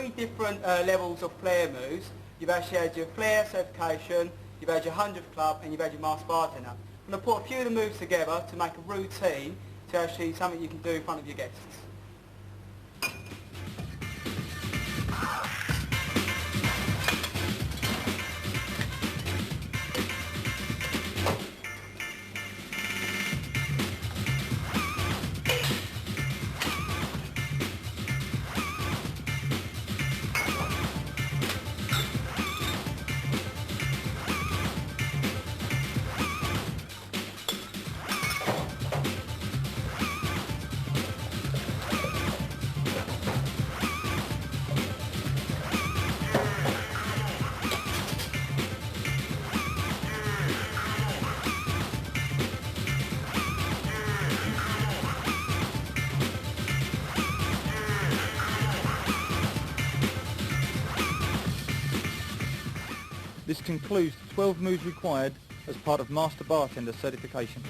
Three different levels of Flair moves. You've actually had your Flair certification, you've had your 100th club, and you've had your Master Bartender. I'm going to put a few of the moves together to make a routine to actually something you can do in front of your guests. This concludes the 12 moves required as part of Master Bartender certification.